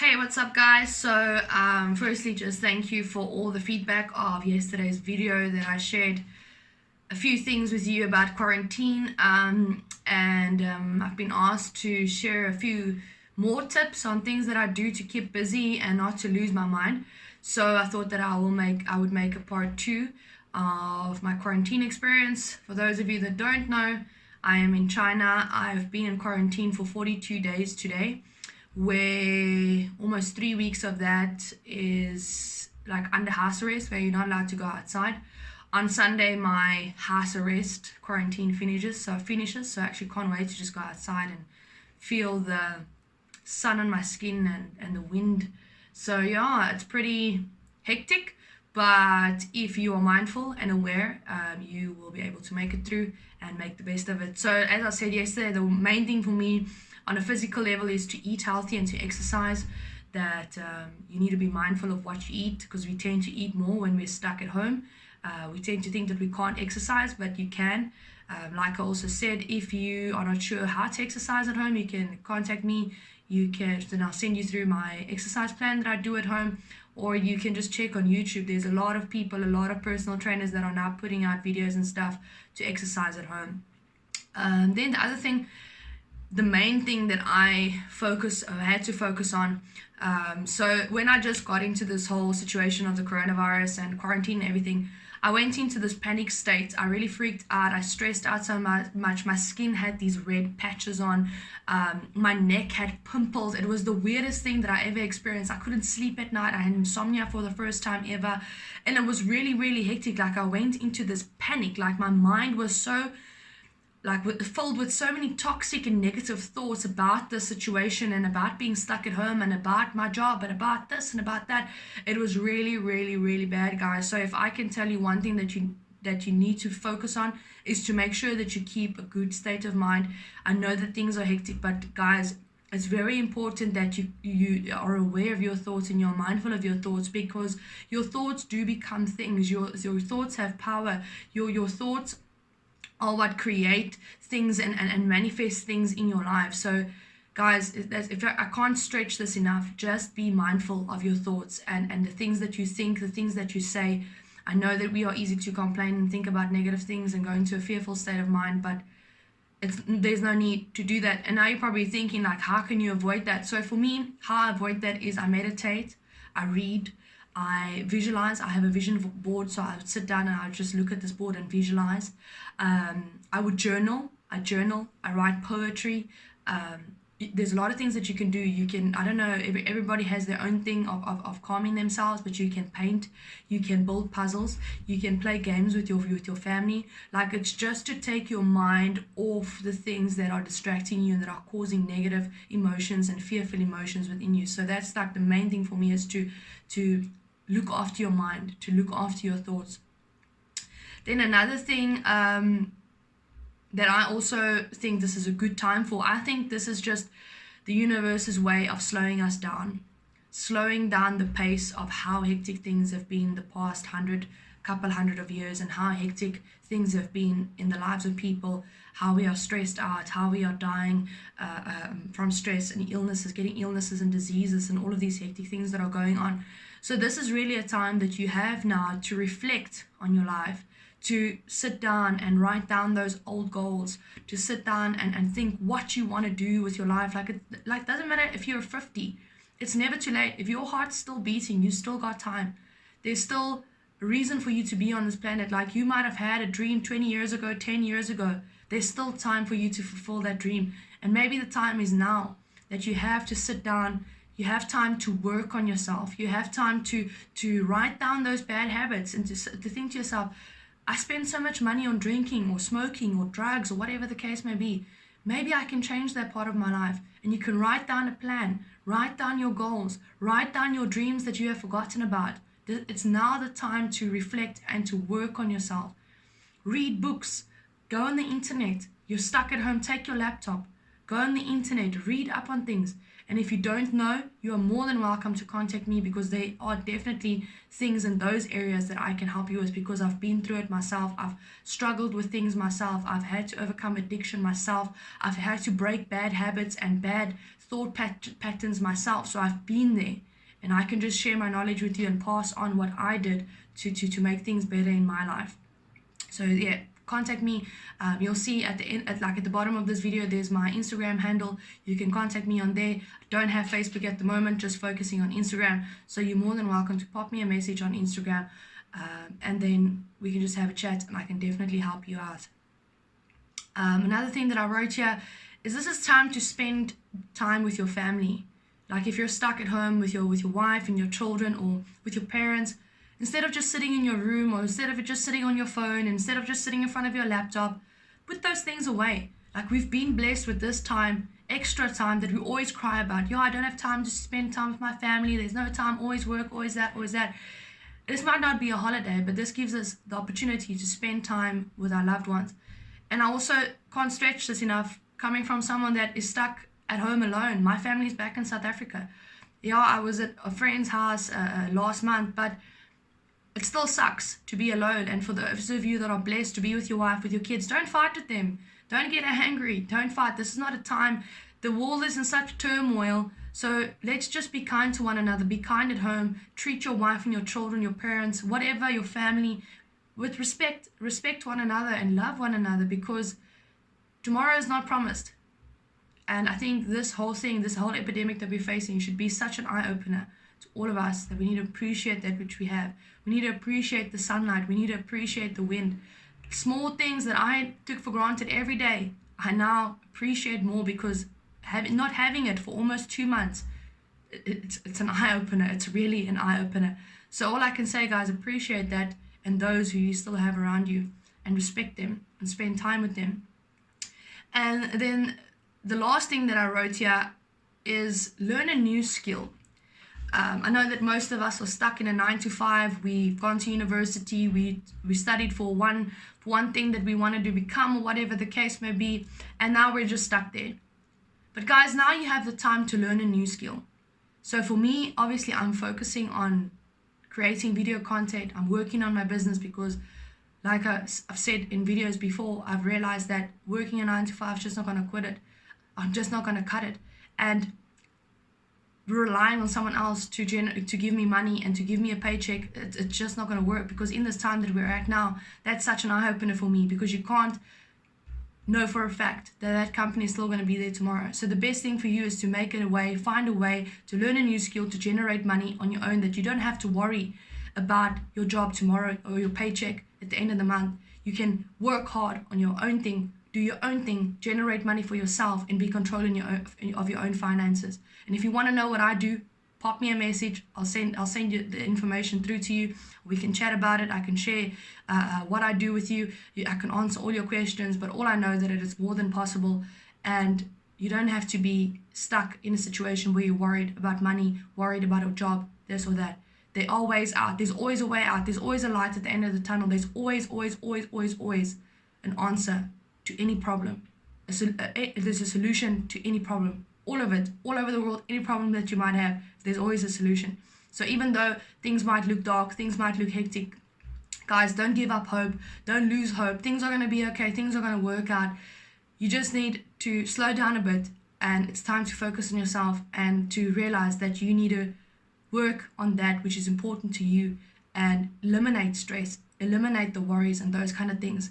Hey, what's up, guys? So, firstly, just thank you for all the feedback of yesterday's video that I shared a few things with you about quarantine, and I've been asked to share a few more tips on things that I do to keep busy and not to lose my mind. So I thought that I would make a part 2 of my quarantine experience. For those of you that don't know, I am in China. I've been in quarantine for 42 days today, where almost 3 weeks of that is like under house arrest, where you're not allowed to go outside. On Sunday, my house arrest quarantine finishes, so I actually can't wait to just go outside and feel the sun on my skin and the wind. So yeah, it's pretty hectic, but if you are mindful and aware, you will be able to make it through and make the best of it. So as I said yesterday, the main thing for me on a physical level is to eat healthy and to exercise. That you need to be mindful of what you eat, because we tend to eat more when we're stuck at home. We tend to think that we can't exercise, but you can. Like I also said, if you are not sure how to exercise at home, you can contact me. Then I'll send you through my exercise plan that I do at home, or you can just check on YouTube. There's a lot of people, a lot of personal trainers that are now putting out videos and stuff to exercise at home. Then the other thing, the main thing that I had to focus on. So when I just got into this whole situation of the coronavirus and quarantine and everything, I went into this panic state. I really freaked out. I stressed out so much. My skin had these red patches on. My neck had pimples. It was the weirdest thing that I ever experienced. I couldn't sleep at night. I had insomnia for the first time ever. And it was really, really hectic. Like, I went into this panic. Like, my mind was so filled with so many toxic and negative thoughts about the situation and about being stuck at home and about my job and about this and about that. It was really, really, really bad, guys. So if I can tell you one thing that you need to focus on, is to make sure that you keep a good state of mind. I know that things are hectic, but guys, it's very important that you are aware of your thoughts and you're mindful of your thoughts, because your thoughts do become things. Your thoughts have power. Your thoughts are what create things and manifest things in your life. So guys, I can't stretch this enough. Just be mindful of your thoughts and the things that you think, the things that you say. I know that we are easy to complain and think about negative things and go into a fearful state of mind, but there's no need to do that. And now you're probably thinking, like, how can you avoid that? So for me, how I avoid that is I meditate, I read, I visualize. I have a vision board, so I would sit down and I would just look at this board and visualize. I would journal. I write poetry. There's a lot of things that you can do. You can, I don't know, everybody has their own thing of calming themselves, but you can paint, you can build puzzles, you can play games with your family. Like, it's just to take your mind off the things that are distracting you and that are causing negative emotions and fearful emotions within you. So that's like the main thing for me, is to look after your mind, to look after your thoughts. Then another thing that I also think this is a good time for, I think this is just the universe's way of slowing us down, slowing down the pace of how hectic things have been the past couple hundred of years, and how hectic things have been in the lives of people, how we are stressed out, how we are dying from stress and illnesses, getting illnesses and diseases and all of these hectic things that are going on. So this is really a time that you have now to reflect on your life, to sit down and write down those old goals, to sit down and think what you want to do with your life. Like doesn't matter if you're 50, it's never too late. If your heart's still beating, you still got time. There's still a reason for you to be on this planet. Like, you might have had a dream 20 years ago, 10 years ago. There's still time for you to fulfill that dream. And maybe the time is now, that you have to sit down. You have time to work on yourself. You have time to write down those bad habits and to think to yourself, I spend so much money on drinking or smoking or drugs or whatever the case may be. Maybe I can change that part of my life. And you can write down a plan, write down your goals, write down your dreams that you have forgotten about. It's now the time to reflect and to work on yourself. Read books, go on the internet. You're stuck at home, take your laptop, go on the internet, read up on things, And if you don't know, you are more than welcome to contact me, because there are definitely things in those areas that I can help you with, because I've been through it myself. I've struggled with things myself. I've had to overcome addiction myself. I've had to break bad habits and bad thought patterns myself. So I've been there, and I can just share my knowledge with you and pass on what I did to make things better in my life. So yeah, contact me. You'll see at the end, at the bottom of this video, there's my Instagram handle. You can contact me on there. Don't have Facebook at the moment, just focusing on Instagram. So you're more than welcome to pop me a message on Instagram, and then we can just have a chat, and I can definitely help you out. Another thing that I wrote here is this is time to spend time with your family. Like if you're stuck at home with your wife and your children, or with your parents, instead of just sitting in your room, or instead of just sitting on your phone, instead of just sitting in front of your laptop, put those things away. Like we've been blessed with this time, extra time that we always cry about. I don't have time to spend time with my family. There's no time, always work, always that, always that. This might not be a holiday, but this gives us the opportunity to spend time with our loved ones. And I also can't stretch this enough, coming from someone that is stuck at home alone. My family's back in South Africa. I was at a friend's house last month, but it still sucks to be alone. And for those of you that are blessed to be with your wife, with your kids, don't fight with them. Don't get angry. Don't fight. This is not a time. The world is in such turmoil. So let's just be kind to one another. Be kind at home. Treat your wife and your children, your parents, whatever, your family, with respect. Respect one another and love one another, because tomorrow is not promised. And I think this whole epidemic that we're facing should be such an eye-opener to all of us, that we need to appreciate that which we have. We need to appreciate the sunlight. We need to appreciate the wind. Small things that I took for granted every day, I now appreciate more, because not having it for almost 2 months, it's an eye-opener. It's really an eye-opener. So all I can say, guys, appreciate that, and those who you still have around you, and respect them and spend time with them. And then the last thing that I wrote here is learn a new skill. I know that most of us are stuck in a 9-to-5. We've gone to university. We studied for one thing that we wanted to become, or whatever the case may be, and now we're just stuck there. But guys, now you have the time to learn a new skill. So for me, obviously, I'm focusing on creating video content. I'm working on my business, because like I've said in videos before, I've realized that working a 9-to-5 is just not going to quit it. I'm just not going to cut it. And relying on someone else to give me money and to give me a paycheck, it's just not going to work, because in this time that we're at now, that's such an eye-opener for me, because you can't know for a fact that company is still going to be there tomorrow. So the best thing for you is to find a way to learn a new skill, to generate money on your own, that you don't have to worry about your job tomorrow or your paycheck at the end of the month. You can work hard on your own thing, do your own thing, generate money for yourself, and be controlling of your own finances. And if you want to know what I do, pop me a message. I'll send you the information through to you. We can chat about it. I can share what I do with you. I can answer all your questions. But all I know that it is more than possible, and you don't have to be stuck in a situation where you're worried about money, worried about a job, this or that. There are ways out. There's always a way out. There's always a light at the end of the tunnel. There's always an answer to any problem. There's a solution to any problem. All of it, all over the world, any problem that you might have, there's always a solution. So even though things might look dark, things might look hectic, guys, don't give up hope. Don't lose hope. Things are going to be okay. Things are going to work out. You just need to slow down a bit, and it's time to focus on yourself and to realize that you need to work on that which is important to you, and eliminate stress, eliminate the worries and those kind of things.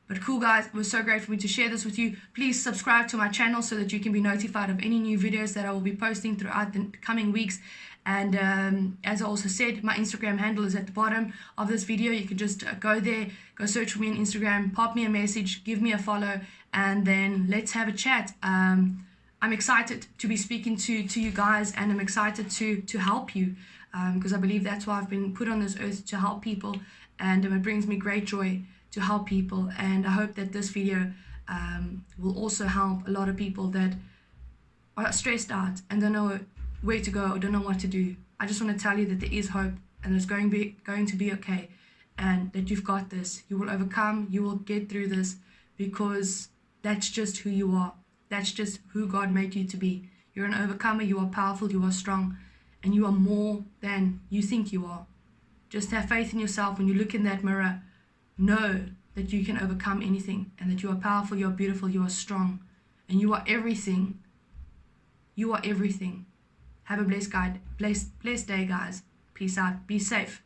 But cool, guys, it was so great for me to share this with you. Please subscribe to my channel so that you can be notified of any new videos that I will be posting throughout the coming weeks. And as I also said, my Instagram handle is at the bottom of this video. You can just go there, go search for me on Instagram, pop me a message, give me a follow, and then let's have a chat. I'm excited to be speaking to you guys, and I'm excited to help you, because I believe that's why I've been put on this earth, to help people, and it brings me great joy to help people. And I hope that this video will also help a lot of people that are stressed out and don't know where to go or don't know what to do. I just want to tell you that there is hope, and it's going to be okay, and that you've got this. You will overcome. You will get through this, because that's just who you are. That's just who God made you to be. You're You're an overcomer. You are powerful. You are strong. And you are more than you think you are. Just have faith in yourself. When you look in that mirror, know that you can overcome anything and that you are powerful, you are beautiful, you are strong, and you are everything. You are everything. Have a blessed day, guys. Peace out. Be safe.